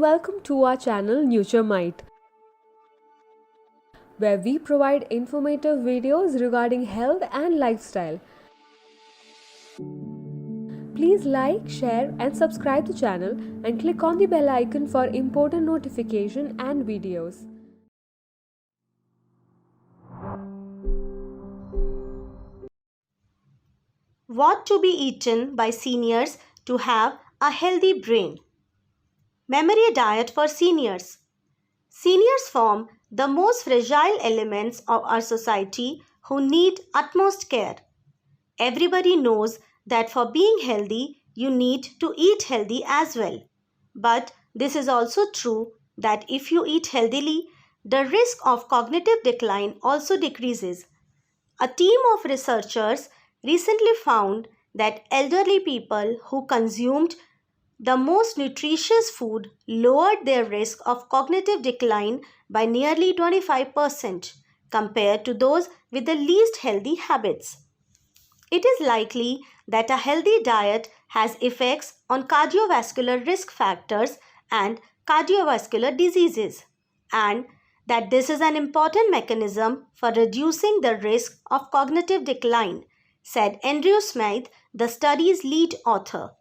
welcome to our channel NutureMite, where we provide informative videos regarding health and lifestyle. Please like, share and subscribe the channel and click on the bell icon for important notification and videos. What to be eaten by seniors to have a healthy brain? Memory diet for seniors. Seniors form the most fragile elements of our society who need utmost care. Everybody knows that for being healthy, you need to eat healthy as well. But this is also true that if you eat healthily, the risk of cognitive decline also decreases. A team of researchers recently found that elderly people who consumed the most nutritious food lowered their risk of cognitive decline by nearly 25% compared to those with the least healthy habits. It is likely that a healthy diet has effects on cardiovascular risk factors and cardiovascular diseases, and that this is an important mechanism for reducing the risk of cognitive decline, said Andrew Smith, the study's lead author.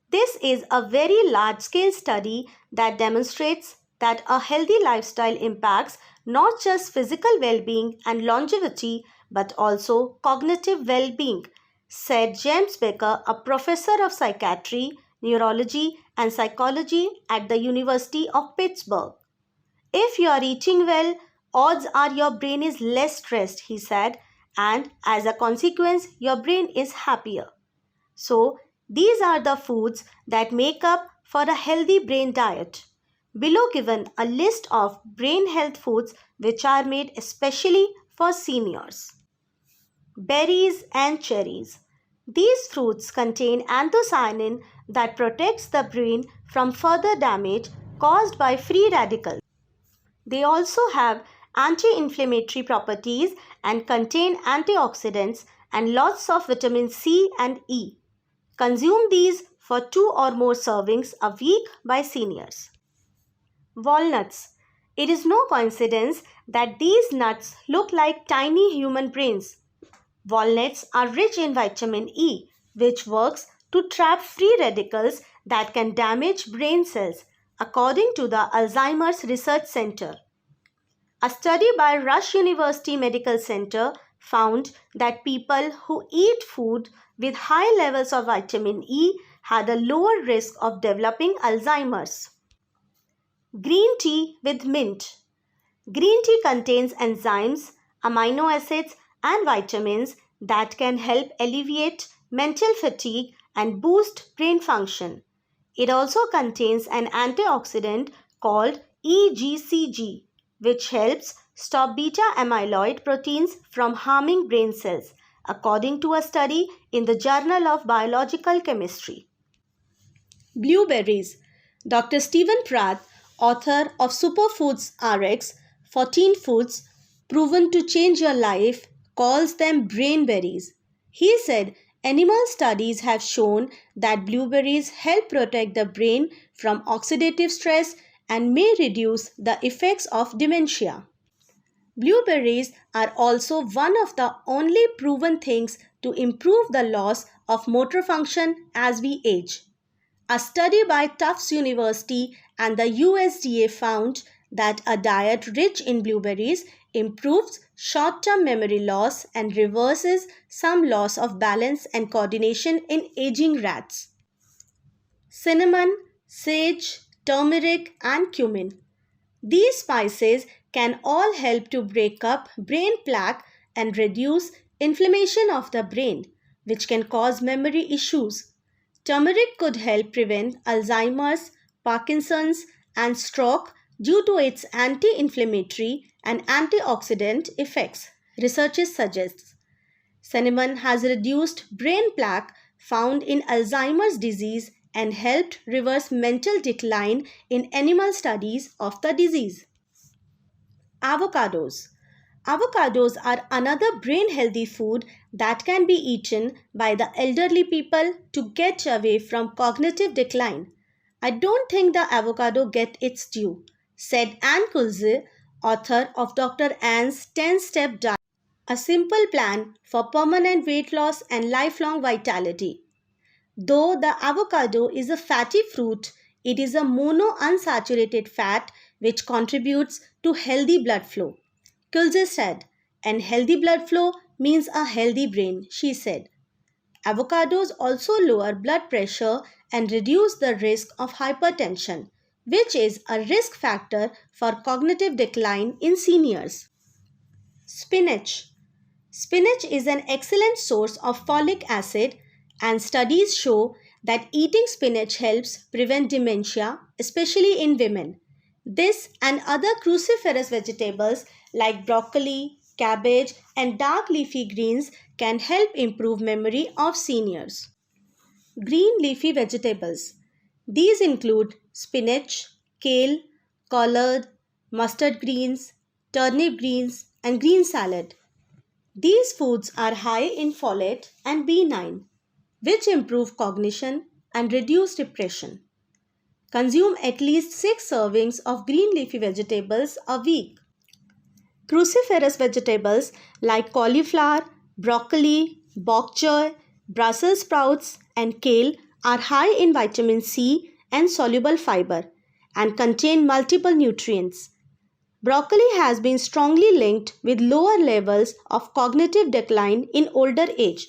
This is a very large-scale study that demonstrates that a healthy lifestyle impacts not just physical well-being and longevity but also cognitive well-being, said James Becker, a professor of psychiatry, neurology and psychology at the University of Pittsburgh. If you are eating well, odds are your brain is less stressed, he said, and as a consequence, your brain is happier. So, these are the foods that make up for a healthy brain diet. Below given a list of brain health foods which are made especially for seniors. Berries and cherries. These fruits contain anthocyanin that protects the brain from further damage caused by free radicals. They also have anti-inflammatory properties and contain antioxidants and lots of vitamin C and E. Consume these for 2 or more servings a week by seniors. Walnuts. It is no coincidence that these nuts look like tiny human brains. Walnuts are rich in vitamin E, which works to trap free radicals that can damage brain cells, according to the Alzheimer's Research Center. A study by Rush University Medical Center found that people who eat food with high levels of vitamin E had a lower risk of developing Alzheimer's. Green tea with mint. Green tea contains enzymes, amino acids, and vitamins that can help alleviate mental fatigue and boost brain function. It also contains an antioxidant called EGCG, which helps stop beta amyloid proteins from harming brain cells, according to a study in the Journal of Biological Chemistry. Blueberries. Dr. Stephen Pratt, author of Superfoods RX, 14 Foods Proven to Change Your Life, calls them brainberries. He said animal studies have shown that blueberries help protect the brain from oxidative stress and may reduce the effects of dementia. Blueberries are also one of the only proven things to improve the loss of motor function as we age. A study by Tufts University and the USDA found that a diet rich in blueberries improves short-term memory loss and reverses some loss of balance and coordination in aging rats. Cinnamon, sage, turmeric and cumin. These spices can all help to break up brain plaque and reduce inflammation of the brain, which can cause memory issues. Turmeric could help prevent Alzheimer's, Parkinson's, and stroke due to its anti-inflammatory and antioxidant effects, researchers suggest. Cinnamon has reduced brain plaque found in Alzheimer's disease and helped reverse mental decline in animal studies of the disease. Avocados. Avocados are another brain healthy food that can be eaten by the elderly people to get away from cognitive decline. I don't think the avocado gets its due, said Ann Kulze, author of Dr. Ann's 10-step diet, a simple plan for permanent weight loss and lifelong vitality. Though the avocado is a fatty fruit, it is a monounsaturated fat which contributes to healthy blood flow. Kulze said, and healthy blood flow means a healthy brain, she said. Avocados also lower blood pressure and reduce the risk of hypertension, which is a risk factor for cognitive decline in seniors. Spinach. Spinach is an excellent source of folic acid, and studies show that eating spinach helps prevent dementia, especially in women. This and other cruciferous vegetables like broccoli, cabbage, and dark leafy greens can help improve memory of seniors. Green leafy vegetables. These include spinach, kale, collard, mustard greens, turnip greens, and green salad. These foods are high in folate and B9, which improve cognition and reduce depression. Consume at least 6 servings of green leafy vegetables a week. Cruciferous vegetables like cauliflower, broccoli, bok choy, Brussels sprouts, and kale are high in vitamin C and soluble fiber and contain multiple nutrients. Broccoli has been strongly linked with lower levels of cognitive decline in older age.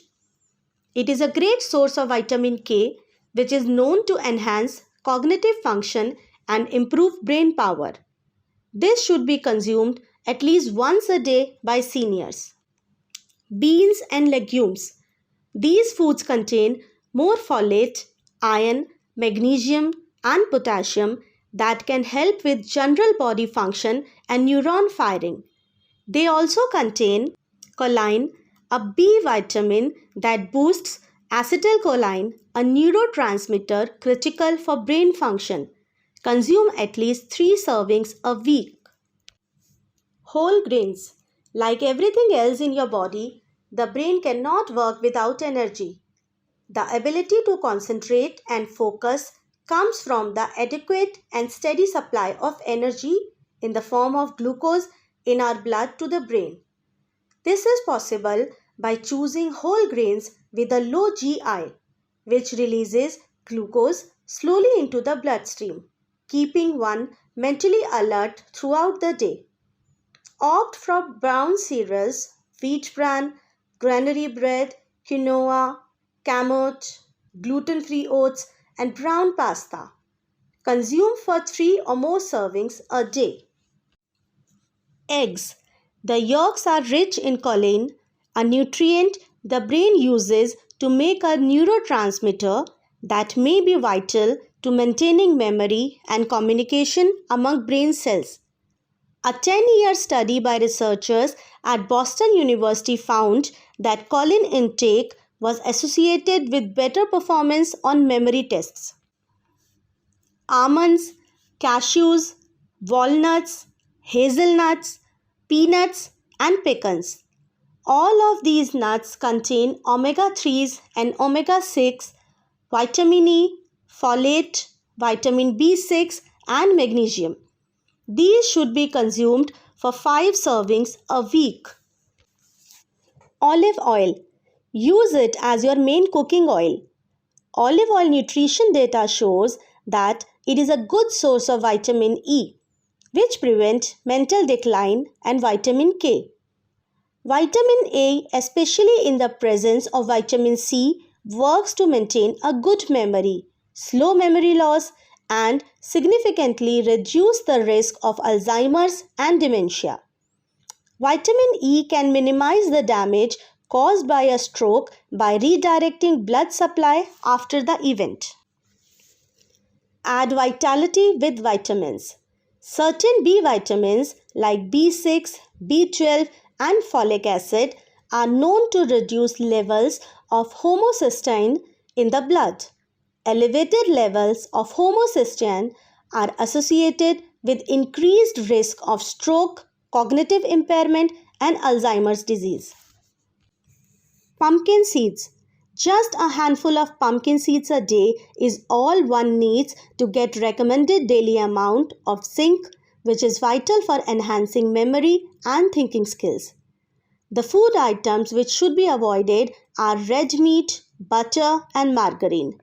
It is a great source of vitamin K, which is known to enhance cognitive function and improve brain power. This should be consumed at least once a day by seniors. Beans and legumes. These foods contain more folate, iron, magnesium, and potassium that can help with general body function and neuron firing. They also contain choline, a B vitamin that boosts acetylcholine, a neurotransmitter critical for brain function. Consume at least 3 servings a week. Whole grains. Like everything else in your body, the brain cannot work without energy. The ability to concentrate and focus comes from the adequate and steady supply of energy in the form of glucose in our blood to the brain. This is possible by choosing whole grains with a low GI, which releases glucose slowly into the bloodstream, keeping one mentally alert throughout the day. Opt for brown cereals, wheat bran, granary bread, quinoa, kamut, gluten-free oats, and brown pasta. Consume for 3 or more servings a day. Eggs. The yolks are rich in choline, a nutrient the brain uses to make a neurotransmitter that may be vital to maintaining memory and communication among brain cells. A 10-year study by researchers at Boston University found that choline intake was associated with better performance on memory tests. Almonds, cashews, walnuts, hazelnuts, peanuts, and pecans. All of these nuts contain omega-3s and omega-6, vitamin E, folate, vitamin B6, and magnesium. These should be consumed for 5 servings a week. Olive oil. Use it as your main cooking oil. Olive oil nutrition data shows that it is a good source of vitamin E, which prevents mental decline, and vitamin K. Vitamin A, especially in the presence of vitamin C, works to maintain a good memory, slow memory loss, and significantly reduce the risk of Alzheimer's and dementia. Vitamin E can minimize the damage caused by a stroke by redirecting blood supply after the event. Add vitality with vitamins. Certain B vitamins like B6, B12, and folic acid are known to reduce levels of homocysteine in the blood. Elevated levels of homocysteine are associated with increased risk of stroke, cognitive impairment, and Alzheimer's disease. Pumpkin seeds. Just a handful of pumpkin seeds a day is all one needs to get recommended daily amount of zinc, which is vital for enhancing memory and thinking skills. The food items which should be avoided are red meat, butter and margarine,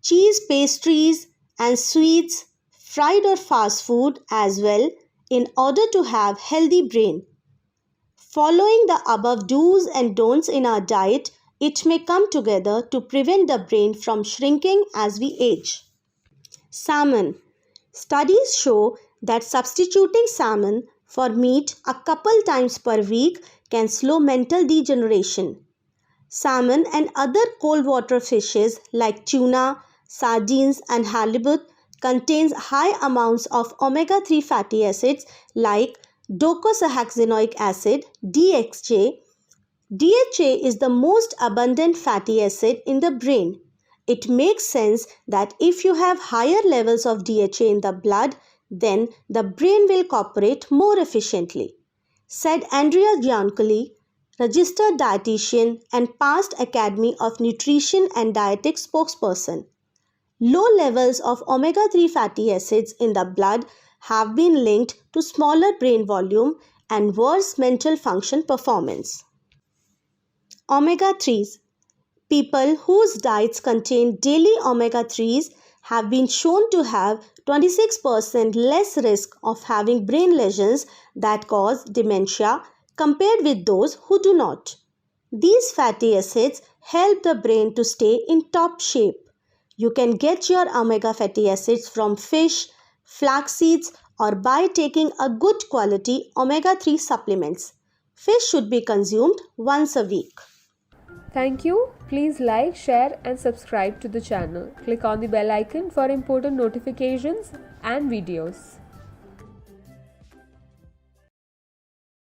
cheese, pastries and sweets, fried or fast food as well in order to have healthy brain. Following the above do's and don'ts in our diet, it may come together to prevent the brain from shrinking as we age. Salmon. Studies show that substituting salmon for meat a couple times per week can slow mental degeneration. Salmon and other cold water fishes like tuna, sardines and halibut contains high amounts of omega-3 fatty acids like docosahexaenoic acid DHA. DHA is the most abundant fatty acid in the brain. It makes sense that if you have higher levels of DHA in the blood, then the brain will cooperate more efficiently, said Andrea Giancoli, registered dietitian and past Academy of Nutrition and Dietetics spokesperson. Low levels of omega-3 fatty acids in the blood have been linked to smaller brain volume and worse mental function performance. Omega-3s. People whose diets contain daily omega-3s have been shown to have 26% less risk of having brain lesions that cause dementia compared with those who do not. These fatty acids help the brain to stay in top shape. You can get your omega fatty acids from fish, flax seeds, or by taking a good quality omega-3 supplements. Fish should be consumed once a week. Thank you. Please like, share and subscribe to the channel. Click on the bell icon for important notifications and videos.